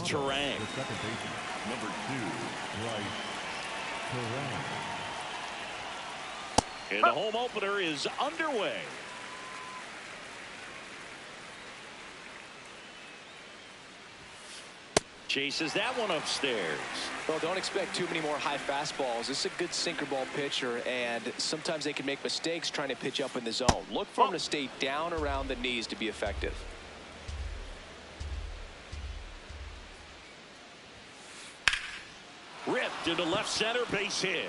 Terang. Number 2, Bryce Terang. And the home opener is underway. Chases that one upstairs. Well, don't expect too many more high fastballs. This is a good sinker ball pitcher, and sometimes they can make mistakes trying to pitch up in the zone. Look for him to stay down around the knees to be effective. Ripped into left center, base hit.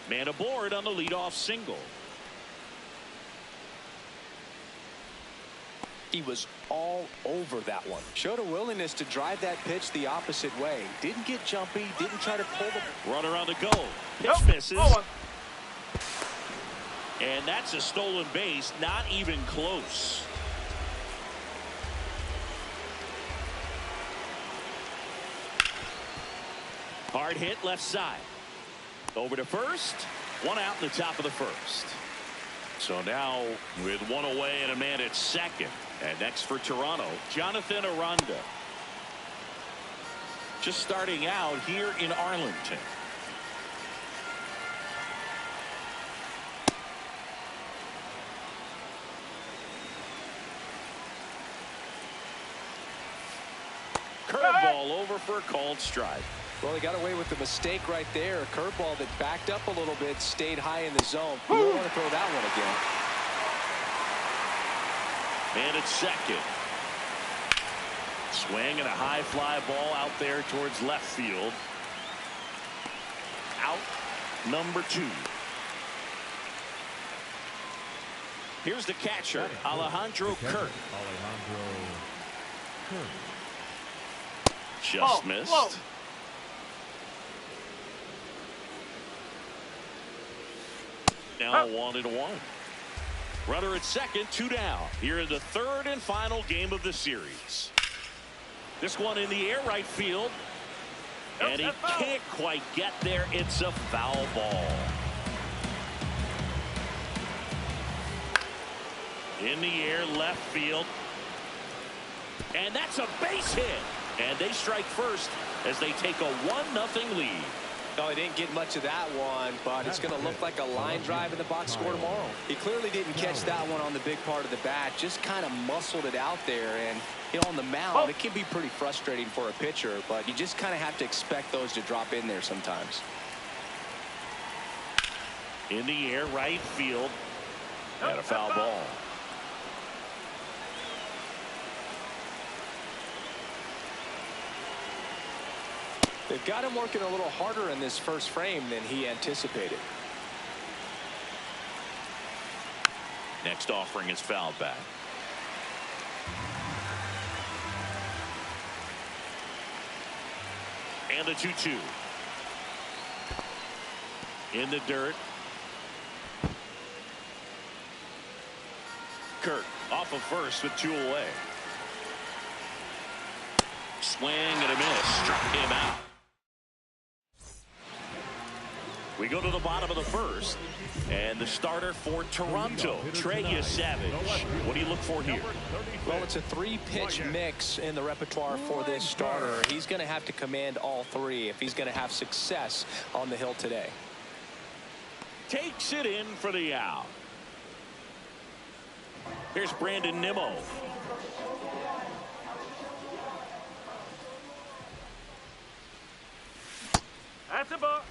Man aboard on the leadoff single. He was all over that one. Showed a willingness to drive that pitch the opposite way. Didn't get jumpy, didn't try to pull the runner on the go. Pitch misses. And that's a stolen base, not even close. Hard hit left side. Over to first. One out in the top of the first. So now with one away and a man at second. And next for Toronto, Jonathan Aranda. Just starting out here in Arlington. Curveball over for a called strike. Well, he got away with the mistake right there. A curveball that backed up a little bit, stayed high in the zone. You don't want to throw that one again. Man at second. Swing and a high fly ball out there towards left field. Out number 2. Here's the catcher, Alejandro Kirk. Just missed. Whoa. Now 1-1. Runner at second, 2 down. Here in the third and final game of the series. This one in the air right field. And he can't quite get there. It's a foul ball. In the air left field. And that's a base hit. And they strike first as they take a 1-0 lead. No, he didn't get much of that one, but it's going to look like a line drive in the box score tomorrow. He clearly didn't catch that one on the big part of the bat, just kind of muscled it out there. And, you know, on the mound, it can be pretty frustrating for a pitcher, but you just kind of have to expect those to drop in there sometimes. In the air right field. And a foul ball. They've got him working a little harder in this first frame than he anticipated. Next offering is fouled back. And the 2-2. In the dirt. Kirk off of first with 2 away. Swing and a miss. Struck him out. We go to the bottom of the first, and the starter for Toronto, Trey Savage. What do you look for here? Well, it's a 3-pitch mix in the repertoire for this starter. He's going to have to command all 3 if he's going to have success on the hill today. Takes it in for the out. Here's Brandon Nimmo. That's a ball.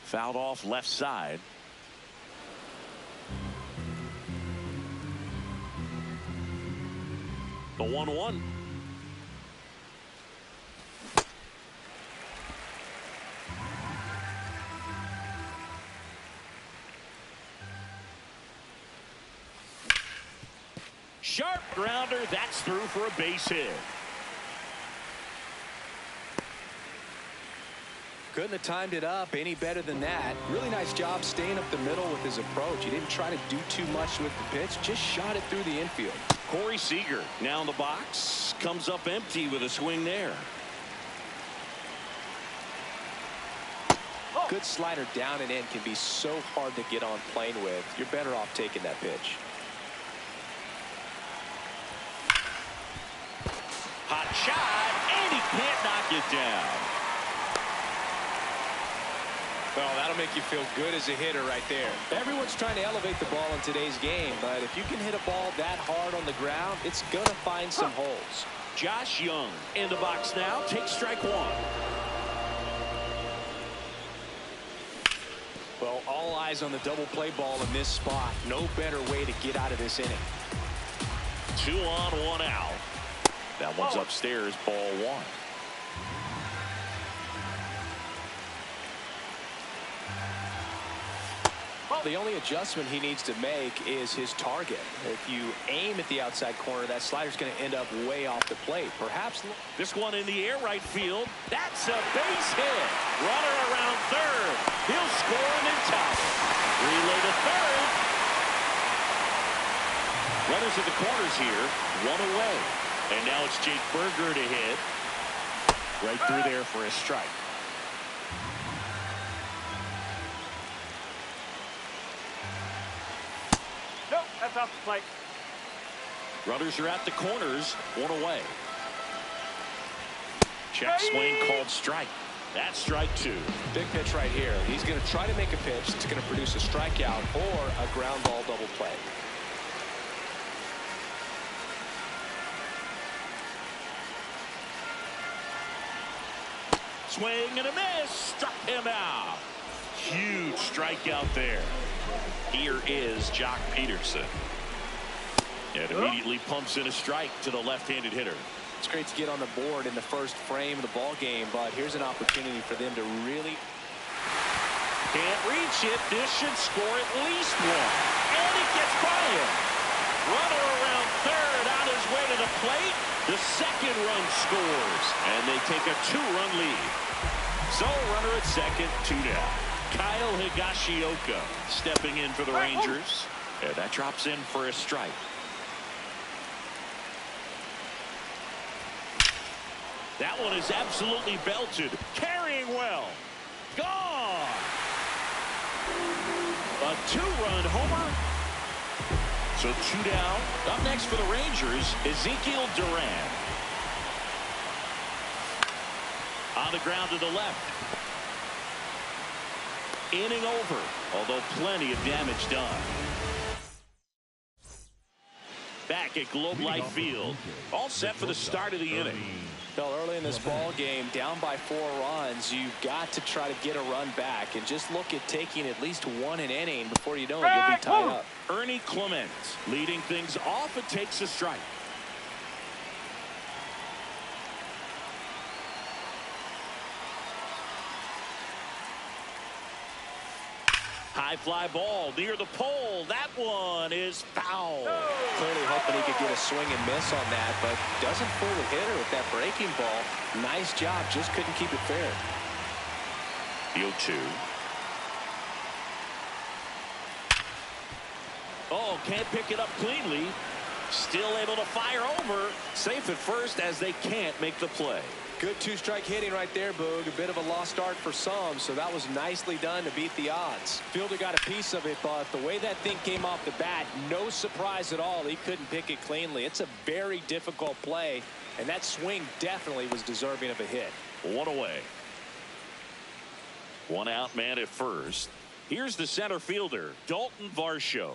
Fouled off left side. The 1-1. Sharp grounder. That's through for a base hit. Couldn't have timed it up any better than that. Really nice job staying up the middle with his approach. He didn't try to do too much with the pitch, just shot it through the infield. Corey Seager now in the box, comes up empty with a swing there. Good slider down and in can be so hard to get on plane with. You're better off taking that pitch. Hot shot, and he can't knock it down. Well, that'll make you feel good as a hitter right there. Everyone's trying to elevate the ball in today's game, but if you can hit a ball that hard on the ground, it's going to find some holes. Josh Young in the box now. Takes strike one. Well, all eyes on the double play ball in this spot. No better way to get out of this inning. 2 on, 1 out. That one's upstairs, ball 1. The only adjustment he needs to make is his target. If you aim at the outside corner, that slider's going to end up way off the plate. Perhaps this one in the air right field. That's a base hit. Runner around third. He'll score and then top it. Relay to third. Runners at the corners here. 1 away. And now it's Jake Berger to hit. Right through there for a strike. That's off the plate. Runners are at the corners. 1 away. Check swing called strike. That's strike 2. Big pitch right here. He's going to try to make a pitch that's going to produce a strikeout or a ground ball double play. Swing and a miss. Struck him out. Huge strikeout there. Here is Jock Peterson. And immediately pumps in a strike to the left-handed hitter. It's great to get on the board in the first frame of the ball game, but here's an opportunity for them to really. Can't reach it. This should score at least 1. And it gets by him. Runner around third on his way to the plate. The second run scores. And they take a 2-run lead. So runner at second, 2 down. Kyle Higashioka stepping in for the Rangers. And that drops in for a strike. That one is absolutely belted. Carrying well. Gone. A 2-run homer. So 2 down. Up next for the Rangers, Ezekiel Duran. On the ground to the left. Inning over, although plenty of damage done. Back at Globe Life Field. All set for the start of the inning. Well, early in this ball game, down by 4 runs, you've got to try to get a run back. And just look at taking at least 1 an inning. Before you know it, you'll be tied up. Ernie Clement leading things off. It takes a strike. High fly ball near the pole. That one is foul. Clearly hoping he could get a swing and miss on that, but doesn't fool the hitter with that breaking ball. Nice job, just couldn't keep it fair. The 0-2. Oh, can't pick it up cleanly. Still able to fire over. Safe at first as they can't make the play. Good 2-strike hitting right there, Boog. A bit of a lost start for some, so that was nicely done to beat the odds. Fielder got a piece of it, but the way that thing came off the bat, no surprise at all. He couldn't pick it cleanly. It's a very difficult play, and that swing definitely was deserving of a hit. 1 away. 1 out, man at first. Here's the center fielder, Dalton Varsho.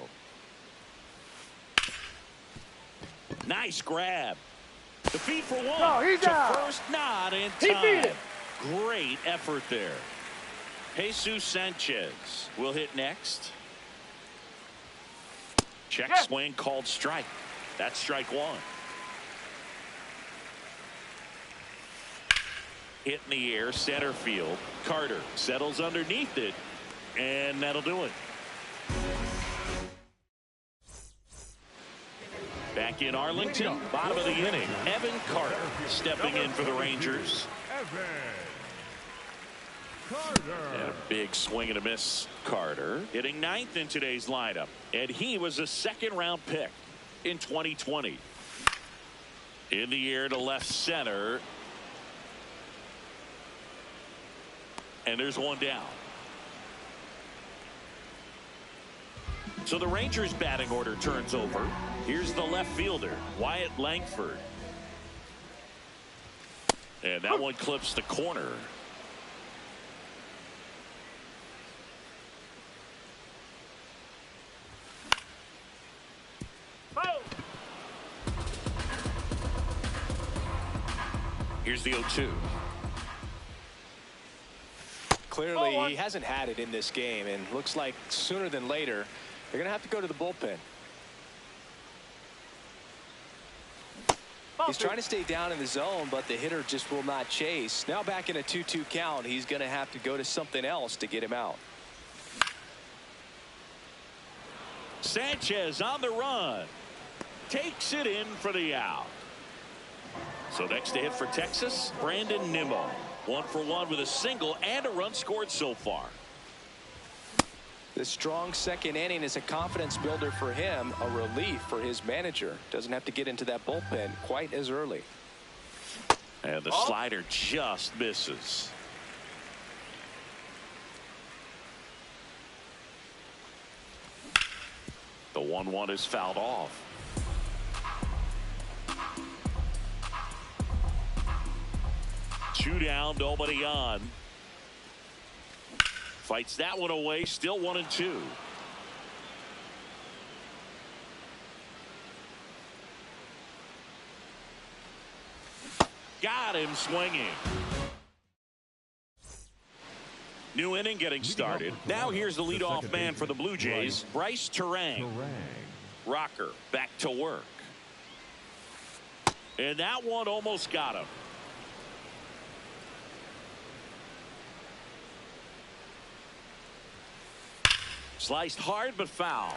Nice grab. The feed for 1. To first, not in time. Great effort there. Jesus Sanchez will hit next. Check swing called strike. That's strike 1. Hit in the air, center field. Carter settles underneath it, and that'll do it. Back in Arlington, bottom of the inning, Evan Carter stepping in for the Rangers. And a big swing and a miss. Carter hitting 9th in today's lineup, and he was a 2nd-round pick in 2020. In the air to left center. And there's 1 down. So the Rangers batting order turns over. Here's the left fielder, Wyatt Langford. And that one clips the corner. Here's the 0-2. Clearly, he hasn't had it in this game, and looks like sooner than later, they're going to have to go to the bullpen. He's trying to stay down in the zone, but the hitter just will not chase. Now back in a 2-2 count, he's going to have to go to something else to get him out. Sanchez on the run. Takes it in for the out. So next to hit for Texas, Brandon Nimmo. 1 for 1 with a single and a run scored so far. The strong second inning is a confidence builder for him, a relief for his manager. Doesn't have to get into that bullpen quite as early. And the slider just misses. The 1-1 is fouled off. Two down, nobody on. Fights that one away, still 1-2. Got him swinging. New inning getting started. Now here's the leadoff man for the Blue Jays, Bryce Terang. Rocker back to work. And that one almost got him. Sliced hard but foul.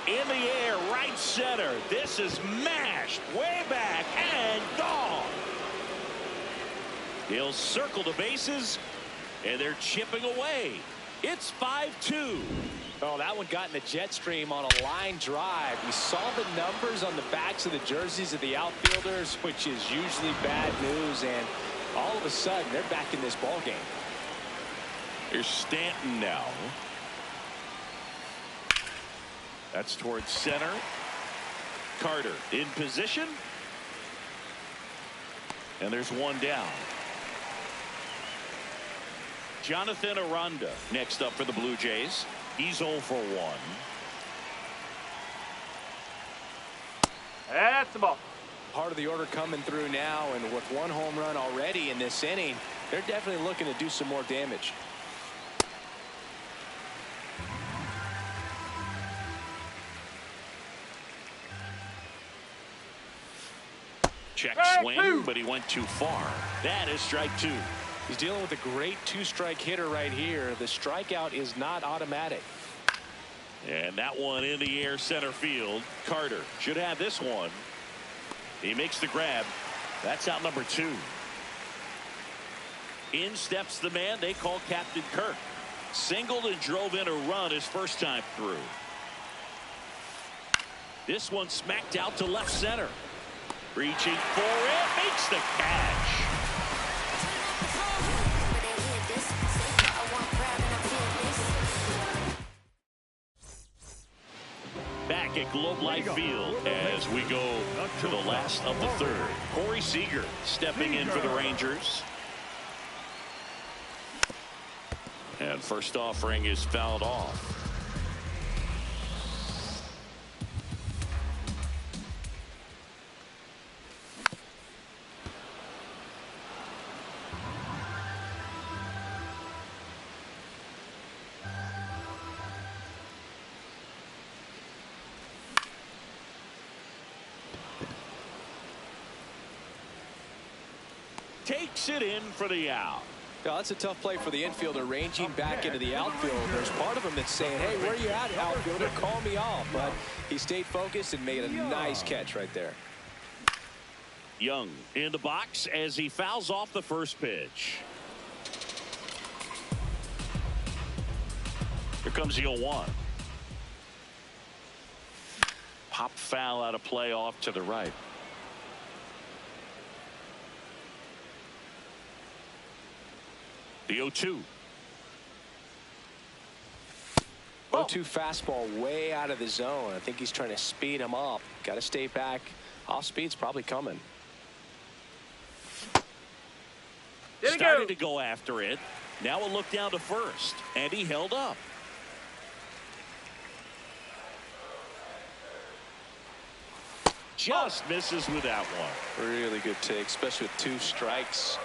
In the air, right center. This is mashed way back and gone. He'll circle the bases, and they're chipping away. It's 5-2. Oh, that one got in the jet stream on a line drive. We saw the numbers on the backs of the jerseys of the outfielders, which is usually bad news, and all of a sudden they're back in this ball game. Here's Stanton now. That's towards center. Carter in position. And there's one down. Jonathan Aranda next up for the Blue Jays. He's 0 for 1. That's the ball. Part of the order coming through now, and with one home run already in this inning, they're definitely looking to do some more damage. Check swing, but he went too far. That is strike 2. He's dealing with a great two-strike hitter right here. The strikeout is not automatic. And that one in the air center field. Carter should have this one. He makes the grab. That's out number 2. In steps the man they call Captain Kirk. Singled and drove in a run his first time through. This one smacked out to left center. Reaching for it, makes the catch. Back at Globe Life Field as we go to the last of the third. Corey Seager stepping in for the Rangers. And first offering is fouled off. Takes it in for the out. Now, that's a tough play for the infielder, ranging back into the outfield. There's part of him that's saying, hey, where you at, outfielder? Call me off. But he stayed focused and made a nice catch right there. Young in the box as he fouls off the first pitch. Here comes the 0-1. Pop foul out of play off to the right. The 0-2. 0-2 fastball way out of the zone. I think he's trying to speed him up. Got to stay back. Off speed's probably coming. Started to go after it. Now a look down to first, and he held up. Just misses with that one. Really good take, especially with 2 strikes.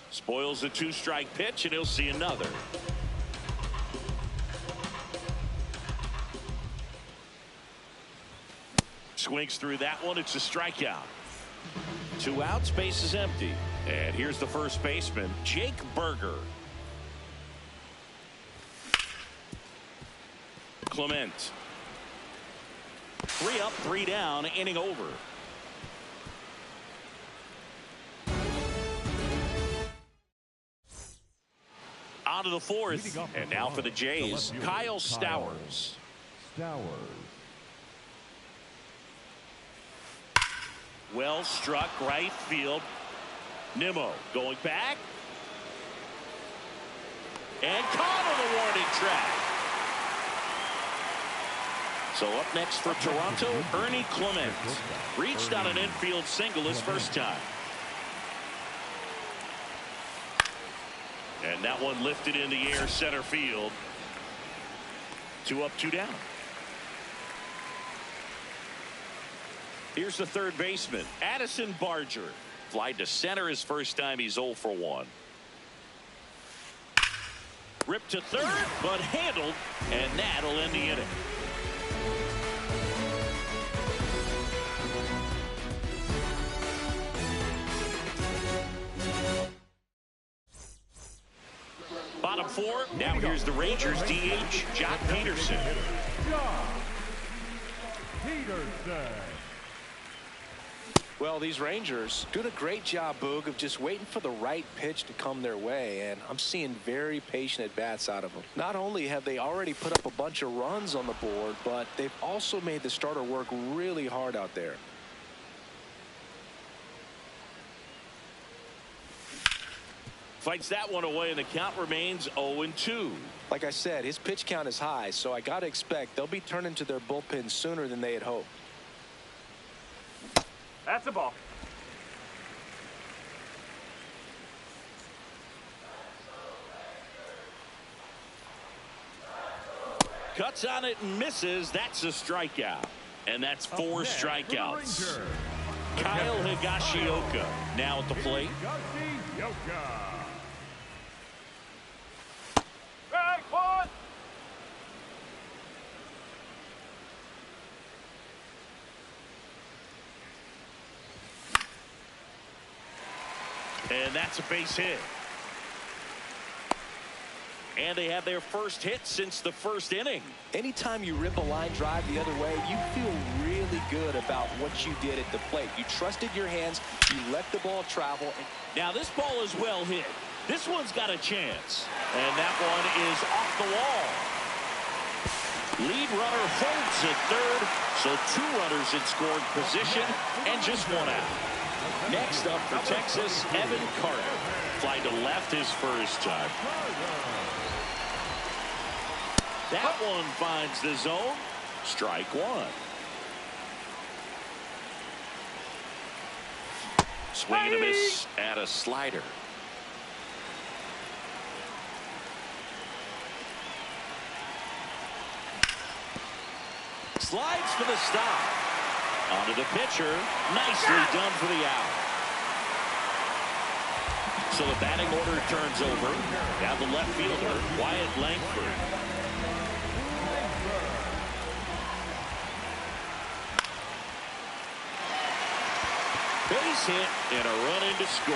Spoils the 2-strike pitch, and he'll see another. Swings through that one. It's a strikeout. 2 outs, base is empty. And here's the first baseman, Jake Berger. Clement. 3 up, 3 down, inning over. On to the 4th, and now for the Jays, Kyle Stowers. Well struck, right field. Nimmo going back. And caught on the warning track. So up next for Toronto, Ernie Clement. Reached on an infield single his first time. And that one lifted in the air center field. 2 up, 2 down. Here's the third baseman, Addison Barger. Flied to center his first time. He's 0 for 1. Ripped to third, but handled, and that'll end the inning. Bottom 4. Now here's the Rangers DH, Jock Peterson. Well, these Rangers doing a great job, Boog, of just waiting for the right pitch to come their way, and I'm seeing very patient at-bats out of them. Not only have they already put up a bunch of runs on the board, but they've also made the starter work really hard out there. Fights that one away, and the count remains 0-2. Like I said, his pitch count is high, so I got to expect they'll be turning to their bullpen sooner than they had hoped. That's a ball. Cuts on it and misses. That's a strikeout. And that's 4 strikeouts. Kyle Higashioka now at the plate. Strike one. And that's a base hit. And they have their first hit since the first inning. Anytime you rip a line drive the other way, you feel really good about what you did at the plate. You trusted your hands. You let the ball travel. Now this ball is well hit. This one's got a chance. And that one is off the wall. Lead runner holds at third. So 2 runners in scoring position and just 1 out. Next up for Texas, Evan Carter. Fly to left his first time. That one finds the zone. Strike 1. Swing and a miss at a slider. Slides for the stop. Onto the pitcher. Nicely done for the out. So the batting order turns over. Now the left fielder, Wyatt Langford. Base hit and a run in to score.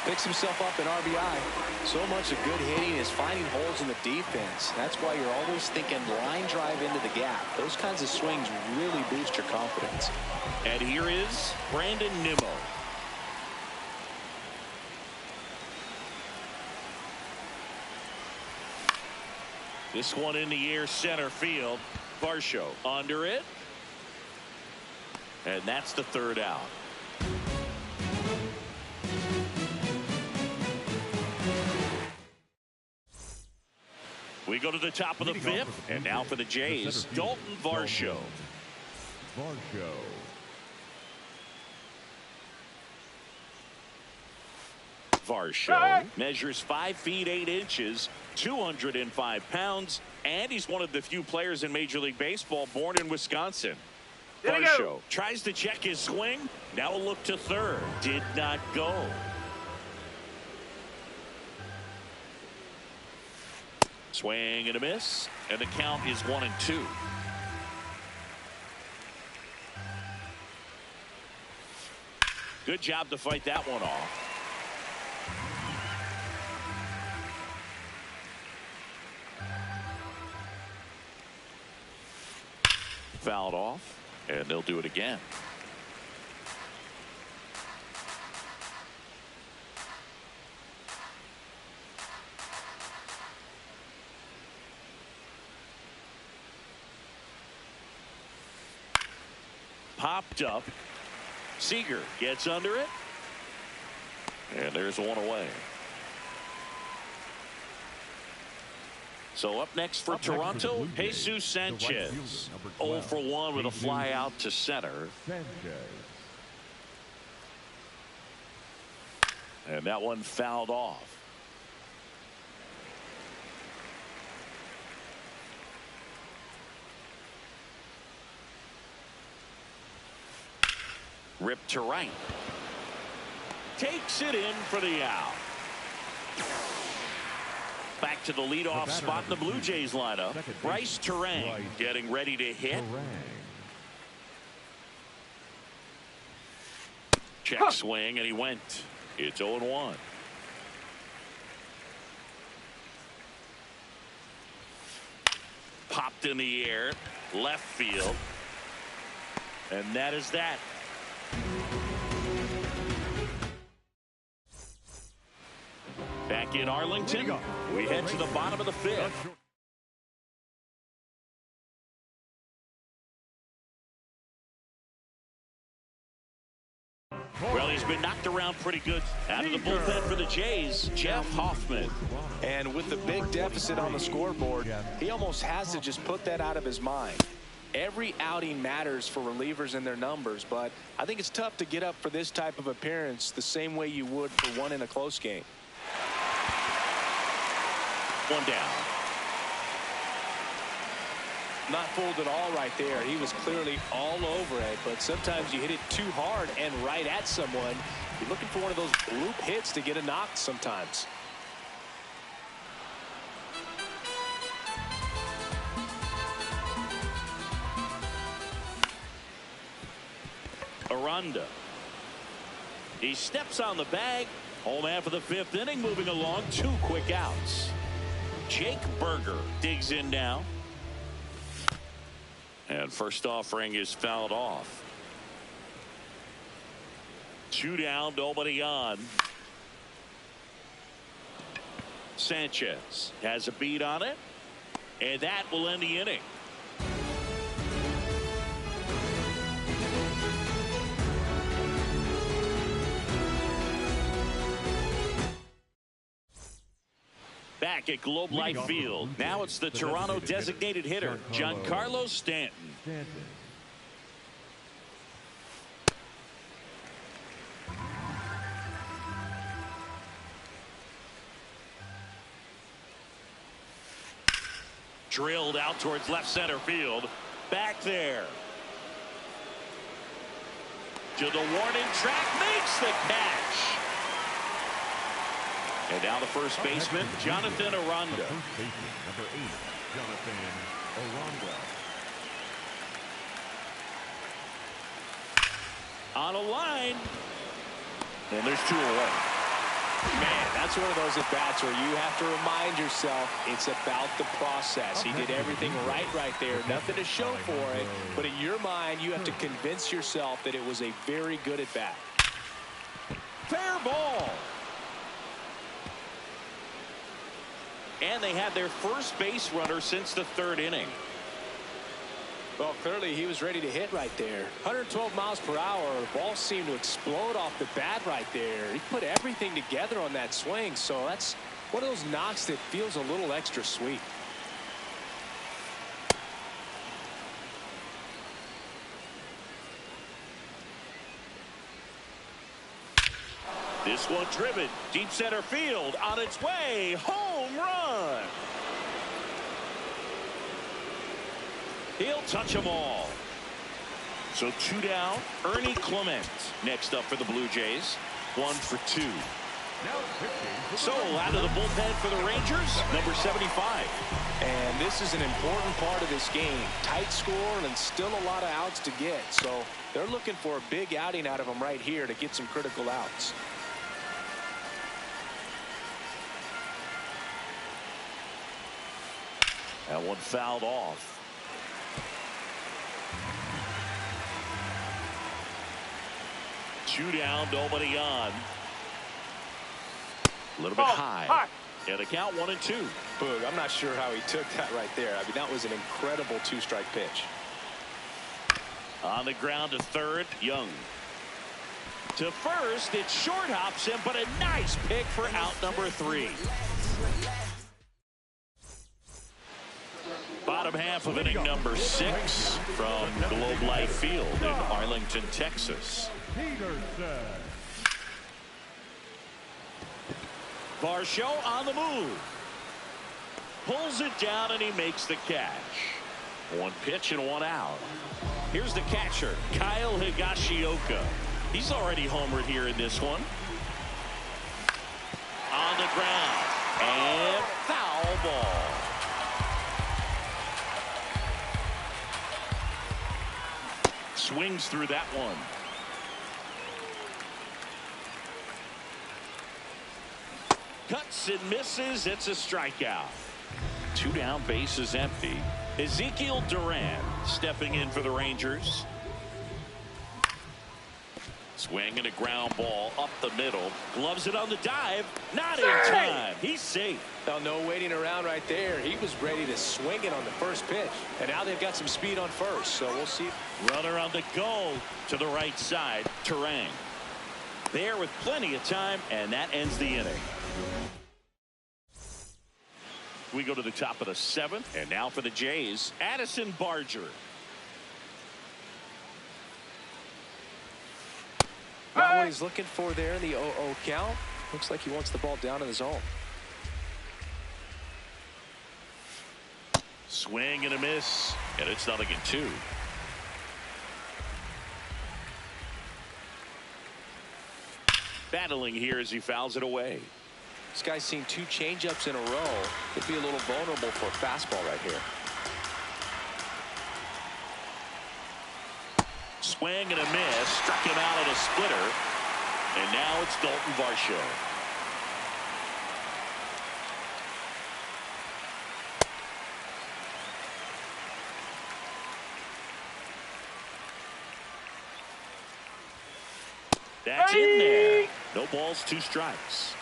Picks himself up an RBI. So much of good hitting is finding holes in the defense. That's why you're always thinking line drive into the gap. Those kinds of swings really boost your confidence. And here is Brandon Nimmo. This one in the air, center field. Varsho under it. And that's the third out. We go to the top of the fifth, and now for the Jays, Dalton Varsho. Varsho measures 5 feet 8 inches, 205 pounds, and he's one of the few players in Major League Baseball born in Wisconsin. Varsho tries to check his swing. Now a look to third. Did not go. Swing and a miss, and the count is 1-2. Good job to fight that one off. Fouled off, and they'll do it again. Popped up. Seager gets under it. And there's one away. So up next for Toronto, Jesus Sanchez. 0 for 1 with a fly out to center. And that one fouled off. Ripped to right. Takes it in for the out. Back to the leadoff spot in the Blue Jays lineup. Bryce Terang getting ready to hit. Check swing, and he went. It's 0-1. Popped in the air. Left field. And that is that. Back in Arlington, we head to the bottom of the fifth. Well, he's been knocked around pretty good out of the bullpen for the Jays, Jeff Hoffman. And with the big deficit on the scoreboard, he almost has to just put that out of his mind. Every outing matters for relievers and their numbers, but I think it's tough to get up for this type of appearance the same way you would for one in a close game. One down. Not fooled at all right there. He was clearly all over it, but sometimes you hit it too hard and right at someone. You're looking for one of those bloop hits to get a knock sometimes. Aranda. He steps on the bag. Home half of the fifth inning, moving along. 2 quick outs. Jake Berger digs in now. And first offering is fouled off. 2 down, nobody on. Sanchez has a beat on it. And that will end the inning. Back at Globe Life Field. Now it's the Toronto designated hitter, Giancarlo Stanton. Drilled out towards left center field. Back there. To the warning track, makes the catch. And now the first baseman, Jonathan Aranda. First baseman, number 8, Jonathan Aranda. On a line. And there's 2 away. Man, that's one of those at-bats where you have to remind yourself it's about the process. He did everything right there. Nothing to show for it. But in your mind, you have to convince yourself that it was a very good at-bat. Fair ball. And they had their first base runner since the third inning. Well, clearly he was ready to hit right there. 112 miles per hour. The ball seemed to explode off the bat right there. He put everything together on that swing. So that's one of those knocks that feels a little extra sweet. This one driven deep center field on its way. Home run. He'll touch them all. So 2 down. Ernie Clement next up for the Blue Jays. 1 for 2. So out of the bullpen for the Rangers, number 75. And this is an important part of this game. Tight score and still a lot of outs to get. So they're looking for a big outing out of him right here to get some critical outs. That one fouled off. Two down, nobody on. A little bit high. Yeah, the count 1-2. Boog, I'm not sure how he took that right there. I mean, that was an incredible two-strike pitch. On the ground to third, Young. To first, it short hops him, but a nice pick for out number 3. Bottom half of inning number 6 from Globe Life Field in Arlington, Texas. Varsho on the move. Pulls it down and he makes the catch. 1 pitch and 1 out. Here's the catcher, Kyle Higashioka. He's already homered here in this one. On the ground. And foul ball. Swings through that one. Cuts and misses. It's a strikeout. 2 down, base is empty. Ezekiel Duran stepping in for the Rangers. Swing and a ground ball up the middle. Gloves it on the dive. Not in time. He's safe. Now, no waiting around right there. He was ready to swing it on the first pitch. And now they've got some speed on first. So we'll see. Runner on the go to the right side. Turang. There with plenty of time. And that ends the inning. We go to the top of the 7th. And now for the Jays, Addison Barger. Not what he's looking for there in the 0-0 count. Looks like he wants the ball down in the zone. Swing and a miss. And it's 0-2. Battling here as he fouls it away. This guy's seen 2 changeups in a row. Could be a little vulnerable for a fastball right here. Swing and a miss. Struck him out at a splitter. And now it's Dalton Varsho. That's in there. No balls, 2 strikes.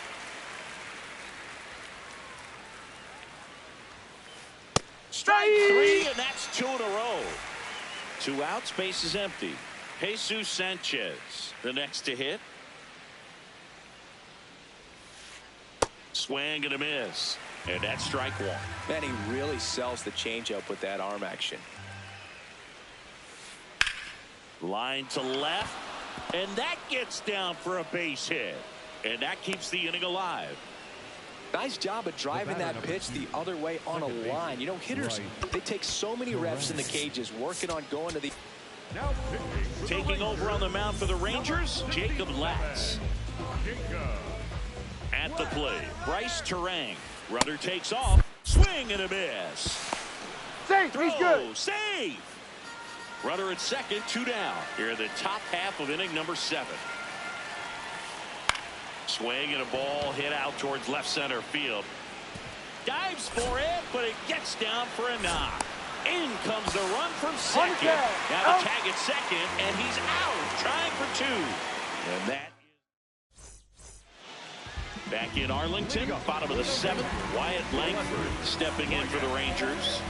Strike 3, and that's 2 in a row. 2 outs, base is empty. Jesus Sanchez, the next to hit. Swing and a miss. And that's strike 1. Man, he really sells the changeup with that arm action. Line to left. And that gets down for a base hit. And that keeps the inning alive. Nice job of driving that pitch the other way on a line. You know, hitters, they take so many reps in the cages working on going to the... Taking over on the mound for the Rangers, Jacob Latz. At the plate, Bryce Turang. Runner takes off. Swing and a miss. Safe. He's good. Save. Runner at second, 2 down. Here in the top half of inning number 7. Swing and a ball hit out towards left center field. Dives for it, but it gets down for a knock. In comes the run from second. Now the tag at second, and he's out, trying for 2. And that Back in Arlington, bottom of the 7th, Wyatt Langford stepping in for the Rangers.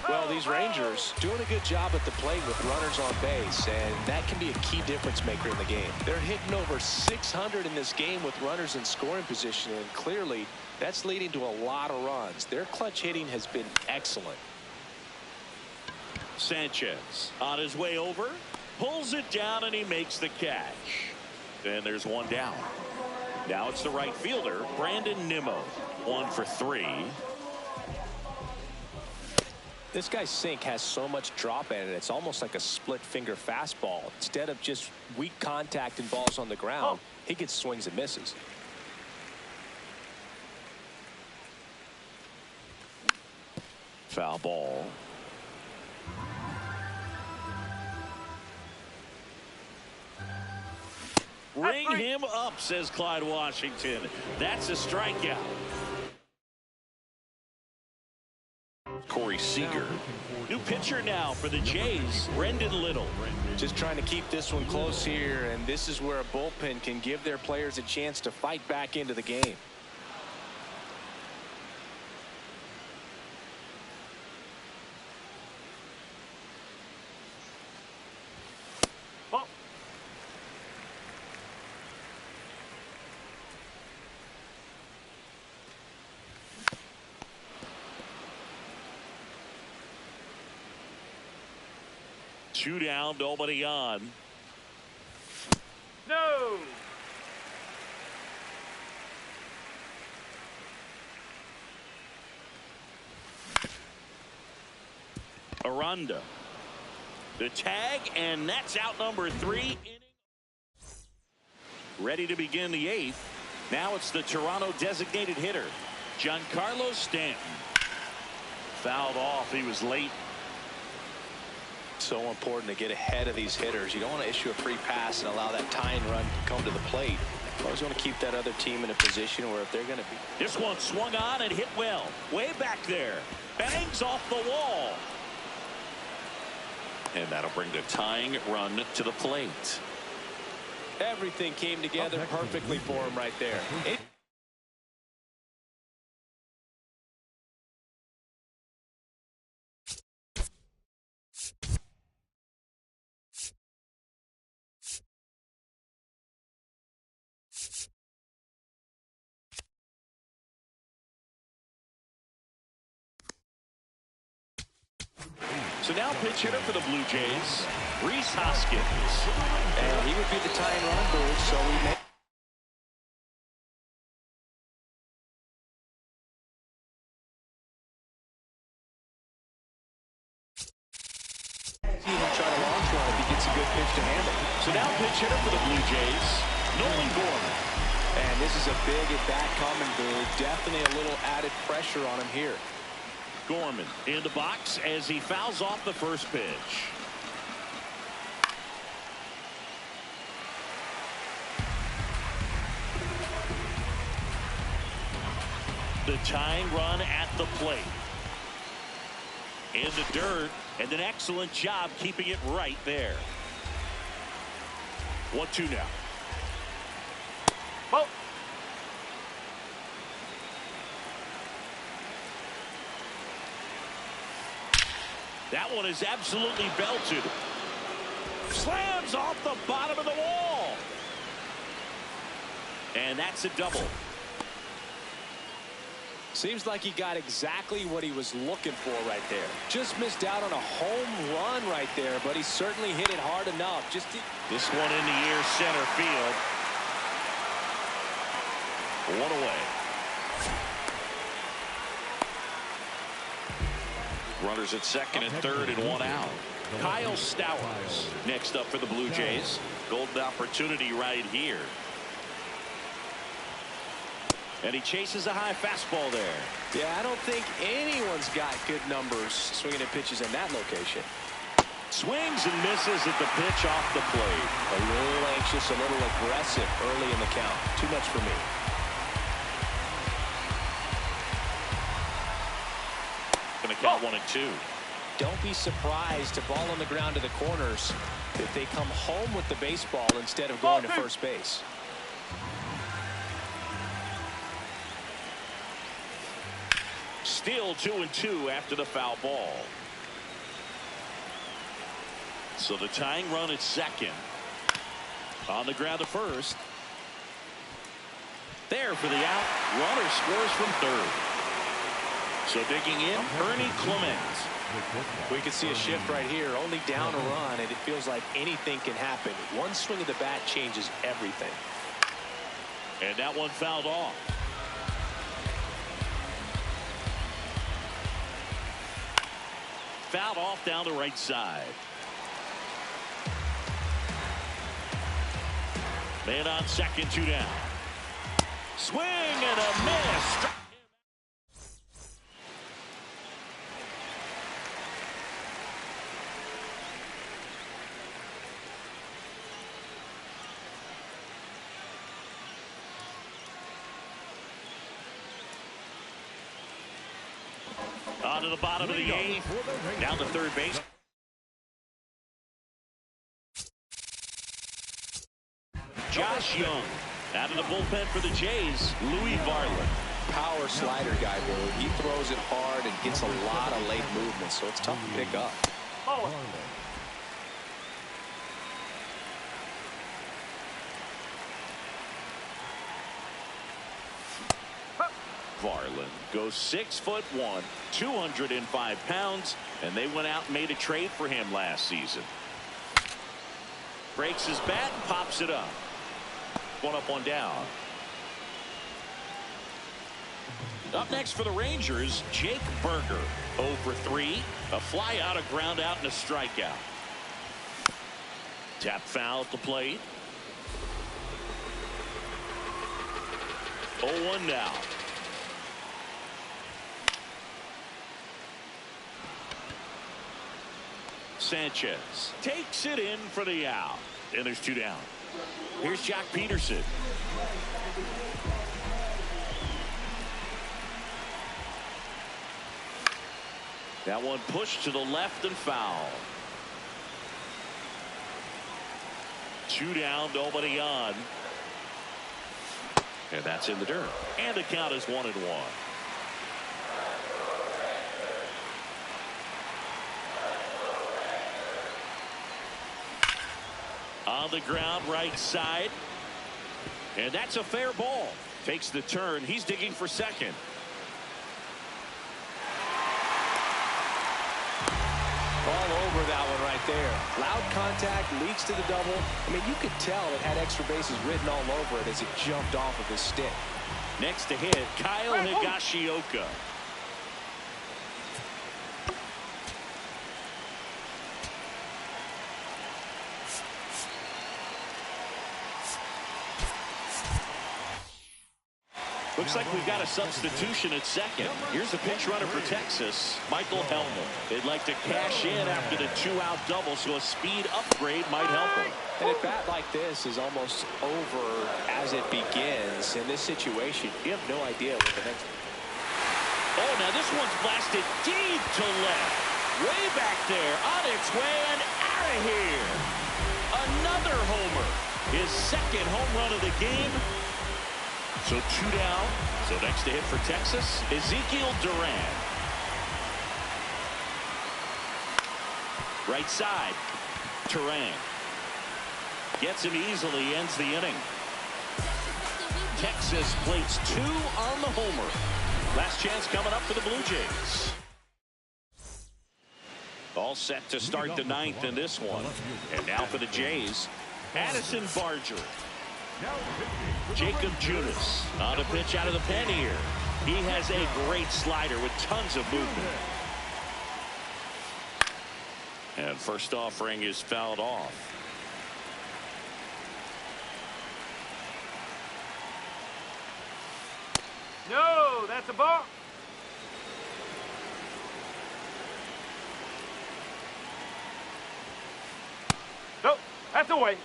Well, these Rangers doing a good job at the plate with runners on base, and that can be a key difference maker in the game. They're hitting over 600 in this game with runners in scoring position, and clearly that's leading to a lot of runs. Their clutch hitting has been excellent. Sanchez on his way over, pulls it down, and he makes the catch. And there's one down. Now it's the right fielder, Brandon Nimmo, 1 for 3. This guy's sink has so much drop in it, it's almost like a split finger fastball. Instead of just weak contact and balls on the ground, he gets swings and misses. Foul ball. Ring him up, says Clyde Washington. That's a strikeout. Corey Seager. New pitcher now for the Jays, Brendan Little. Just trying to keep this one close here, and this is where a bullpen can give their players a chance to fight back into the game. Two down, nobody on. No. Aranda. The tag, and that's out number 3. Ready to begin the 8th. Now it's the Toronto designated hitter, Giancarlo Stanton. Fouled off. He was late. So important to get ahead of these hitters. You don't want to issue a free pass and allow that tying run to come to the plate. You always want to keep that other team in a position where if they're going to be. This one swung on and hit well. Way back there. Bangs off the wall. And that'll bring the tying run to the plate. Everything came together perfectly for him right there. So now pitch hitter for the Blue Jays, Rhys Hoskins. And he would be the tying run boost, so we may. See him try to launch one if he gets a good pitch to handle. So now pitch hitter for the Blue Jays, Nolan Gorman. And this is a big at-bat coming, Boo. Definitely a little added pressure on him here. Gorman in the box as he fouls off the first pitch. The tying run at the plate. In the dirt, and an excellent job keeping it right there. 1-2 now. Oh. That one is absolutely belted. Slams off the bottom of the wall. And that's a double. Seems like he got exactly what he was looking for right there. Just missed out on a home run right there, but he certainly hit it hard enough. This one in the air, center field. One away. Runners at second and third and one out. Kyle Stowers next up for the Blue Jays. Golden opportunity right here. And he chases a high fastball there. Yeah, I don't think anyone's got good numbers swinging at pitches in that location. Swings and misses at the pitch off the plate. A little anxious, a little aggressive early in the count. Too much for me. Going to count 1-2. don't be surprised to ball on the ground to the corners if they come home with the baseball instead of going to first base. Still 2-2 after the foul ball. So the tying run at second. On the ground to first. There for the out. Runner scores from third. So digging in, Ernie Clement. We can see a shift right here. Only down a run, and it feels like anything can happen. One swing of the bat changes everything. And that one fouled off. Fouled off down the right side. Man on second, 2 down. Swing and a miss. On to the bottom of the 8th. Down to third base. Josh Young. Out of the bullpen for the Jays, Louis Varland. Power slider guy, Lou. He throws it hard and gets a lot of late movement, so it's tough to pick up. Varland goes 6'1", 205 pounds, and they went out and made a trade for him last season. Breaks his bat and pops it up. One up, one down. Up next for the Rangers, Jake Berger. 0 for 3. A fly out, a ground out, and a strikeout. Tap foul at the plate. 0-1 now. Sanchez takes it in for the out. And there's 2 down. Here's Jack Peterson. That one pushed to the left and foul. 2 down, nobody on. And that's in the dirt. And the count is 1-1. On the ground, right side. And that's a fair ball. Takes the turn. He's digging for second. All over that one right there. Loud contact, leads to the double. I mean, you could tell it had extra bases written all over it as it jumped off of his stick. Next to hit, Kyle Higashioka. Looks like we've got a substitution at second. Here's the pinch runner for Texas, Michael Helmer. They'd like to cash in after the 2-out double, so a speed upgrade might help them. And a bat like this is almost over as it begins. In this situation, you have no idea what the next. Oh, now this one's blasted deep to left. Way back there, on its way and out of here. Another homer. His second home run of the game. So 2 down. So next to hit for Texas, Ezekiel Duran. Right side, Duran. Gets him easily, ends the inning. Texas plates 2 on the homer. Last chance coming up for the Blue Jays. All set to start the 9th in this one. And now for the Jays, Addison Barger. Jacob Junis on a pitch out of the pen here. He has a great slider with tons of movement. And first offering is fouled off. No, that's a ball. Nope, that's away.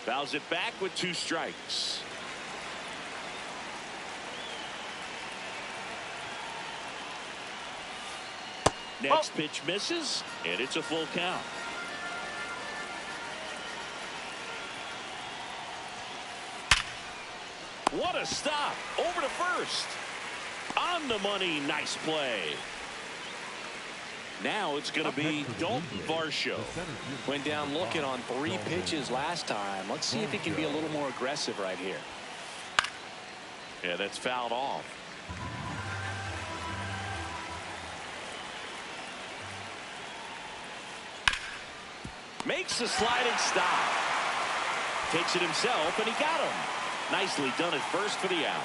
Fouls it back with 2 strikes. Next pitch misses, and it's a full count. What a stop. Over to first. On the money. Nice play. Now it's going to be Dalton Varsho. Went down looking on 3 pitches last time. Let's see if he can be a little more aggressive right here. Yeah, that's fouled off. Makes the sliding stop. Takes it himself, and he got him. Nicely done at first for the out.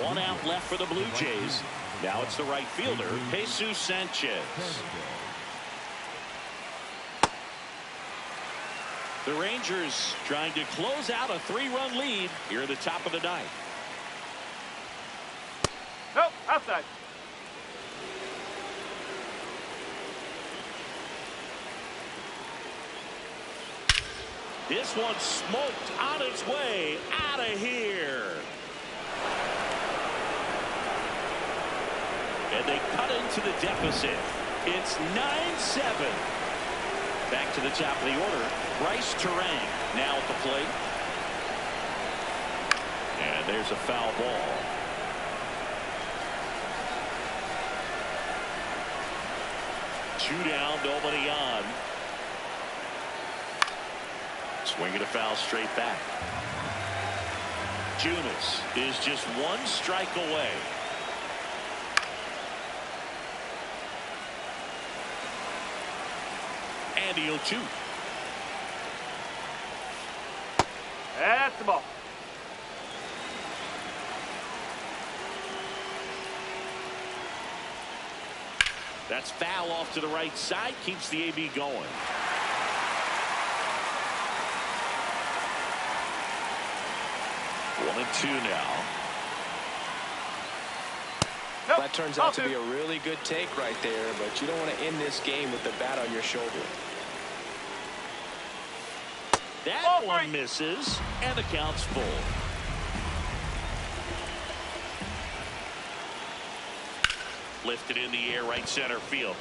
1 out left for the Blue Jays. Now it's the right fielder, Jesus Sanchez. The Rangers trying to close out a 3-run lead here at the top of the 9th. Nope, outside. This one smoked on its way out of here. And they cut into the deficit. It's 9-7. Back to the top of the order. Bryce Terang now at the plate. And there's a foul ball. Two down, nobody on. Swing and a foul straight back. Junis is just 1 strike away. And he'll shoot. That's the ball. That's foul off to the right side. Keeps the AB going. One and 2 now. Nope. That turns out to be a really good take right there, but you don't want to end this game with the bat on your shoulder. That one misses, and the count's full. Lifted in the air, right center field.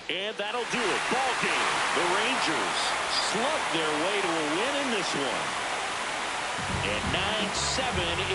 And that'll do it. Ball game. The Rangers slugged their way to a win in this one. And 9-7